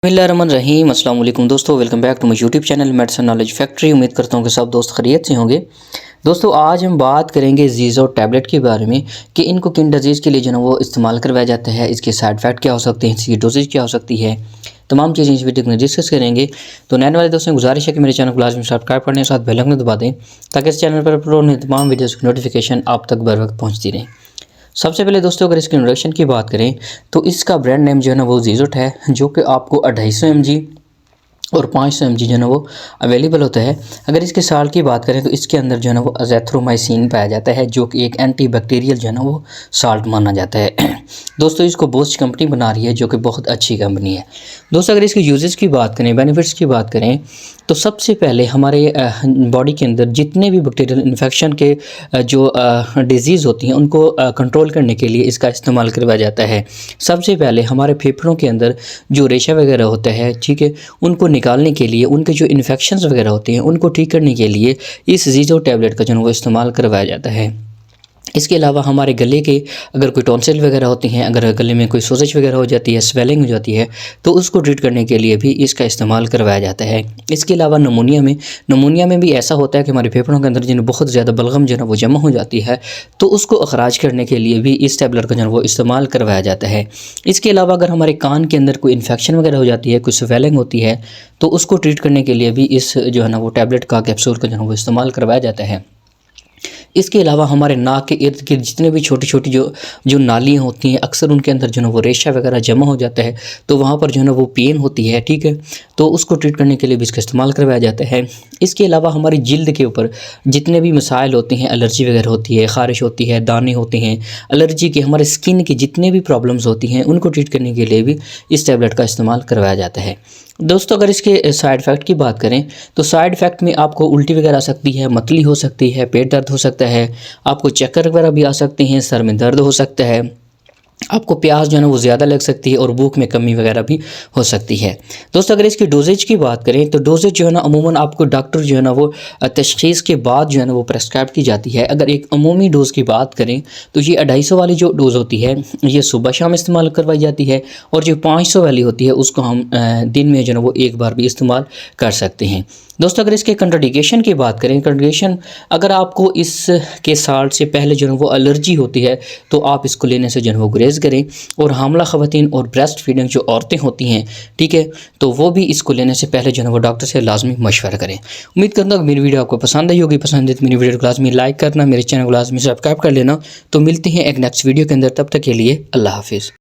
बिस्मिल्लाहिर्रहमानिर्रहीम अस्सलाम वालेकुम दोस्तों, welcome back to my YouTube channel medicine knowledge factory. उम्मीद करता हूँ कि सब दोस्त खैरियत से होंगे। दोस्तों आज हम बात करेंगे ज़ीज़ो टैबलेट के बारे में कि इनको किन डिजीज़ के लिए जो है वो इस्तेमाल करवाया जाता है, इसके साइड इफ़ेक्ट क्या हो सकते हैं, इसकी डोजेज क्या हो सकती है, तमाम चीज़ें इस वीडियो में डिस्कस करेंगे। तो नए वाले दोस्तों गुजारिश है कि मेरे चैनल को लाजमी सब्सक्राइब करने के साथ बेल आइकन दबा दें ताकि इस चैनल पर अपलोड होने तमाम वीडियोज़ की नोटिफिकेशन आप तक बर वक्त पहुँचती रहे। सबसे पहले दोस्तों अगर इसके इंट्रोडक्शन की बात करें तो इसका ब्रांड नेम जो है ना वो ज़ीज़ोट है, जो कि आपको 250 mg और 500 mg जो है ना वो अवेलेबल होता है। अगर इसके साल्ट की बात करें तो इसके अंदर जो है ना वो अज़ैथ्रोमाइसिन पाया जाता है, जो कि एक एंटी बैक्टीरियल जो है ना वो साल्ट माना जाता है। दोस्तों इसको बोस्ट कंपनी बना रही है, जो कि बहुत अच्छी कंपनी है। दोस्तों अगर इसके यूजेस की बात करें, बेनिफिट्स की बात करें तो सबसे पहले हमारे बॉडी के अंदर जितने भी बैक्टीरियल इन्फेक्शन के जो डिजीज़ होती हैं उनको कंट्रोल करने के लिए इसका इस्तेमाल करवाया जाता है। सबसे पहले हमारे फेफड़ों के अंदर जो रेशा वगैरह होता है, ठीक है, उनको निकालने के लिए, उनके जो इन्फेक्शंस वगैरह होते हैं उनको ठीक करने के लिए इस ज़ीज़ो टैबलेट का जो है वो इस्तेमाल करवाया जाता है। इसके अलावा हमारे गले के अगर कोई टॉन्सिल वगैरह होती हैं, अगर गले में कोई सोजिश वगैरह हो जाती है, स्वेलिंग हो जाती है, तो उसको ट्रीट करने के लिए भी इसका इस्तेमाल करवाया जाता है। इसके अलावा नमूनिया में भी ऐसा होता है कि हमारे फेफड़ों के अंदर जिन्हें बहुत ज़्यादा बलगम जो है वो जमा हो जाती है, तो उसको अखराज करने के लिए भी इस टैबलेट का जो है वो इस्तेमाल करवाया जाता है। इसके अलावा अगर हमारे कान के अंदर कोई इन्फेक्शन वगैरह हो जाती है, कोई स्वेलिंग होती है, तो उसको ट्रीट करने के लिए भी इस जो है ना वो टैबलेट का कैप्सूल का जो है वो इस्तेमाल करवाया जाता है। इसके अलावा हमारे नाक के इर्द गिर्द जितने भी छोटी छोटी जो नालियाँ होती हैं, अक्सर उनके अंदर जो है वो रेशा वगैरह जमा हो जाता है, तो वहाँ पर जो है ना वो पेन होती है, ठीक है, तो उसको ट्रीट करने के लिए भी इसका इस्तेमाल करवाया जाता है। इसके अलावा हमारी जिल्द के ऊपर जितने भी मसाइल होते हैं, एलर्जी वगैरह होती है, ख़ारिश होती है, दाने होते हैं, एलर्जी के, हमारे स्किन की जितने भी प्रॉब्लम्स होती हैं उनको ट्रीट करने के लिए भी इस टैबलेट का इस्तेमाल करवाया जाता है। दोस्तों अगर इसके साइड इफ़ेक्ट की बात करें तो साइड इफ़ेक्ट में आपको उल्टी वगैरह आ सकती है, मतली हो सकती है, पेट दर्द हो सकता है, आपको चक्कर वगैरह भी आ सकते हैं, सर में दर्द हो सकता है, आपको प्यास जो है ना वो ज़्यादा लग सकती है और भूख में कमी वगैरह भी हो सकती है। दोस्तों अगर इसकी डोजेज की बात करें तो डोजेज जो है ना अमूमन आपको डॉक्टर जो है ना वो तशख़ीस के बाद जो है ना वो प्रेस्क्राइब की जाती है। अगर एक अमूमी डोज़ की बात करें तो ये 250 वाली जो डोज़ होती है ये सुबह शाम इस्तेमाल करवाई जाती है, और जो 500 वाली होती है उसको हम दिन में जो है ना वो एक बार भी इस्तेमाल कर सकते हैं। दोस्तों अगर इसके कंट्राडिकेशन की बात करें, कंट्राडिकेशन अगर आपको इसके साल्ट से पहले जो है वो एलर्जी होती है तो आप इसको लेने से जो है वो गुरेज करें, और हामला ख़वातीन और ब्रेस्ट फीडिंग जो औरतें होती हैं, ठीक है, तो वो भी इसको लेने से पहले जो है वो डॉक्टर से लाजमी मशवरा करें। उम्मीद करता हूँ कि मेरी वीडियो आपको पसंद आई होगी। पसंद है तो मेरी वीडियो को लाजमी लाइक करना, मेरे चैनल को लाजमी सब्सक्राइब कर लेना। तो मिलते हैं एक नेक्स्ट वीडियो के अंदर, तब तक के लिए अल्लाह हाफिज़।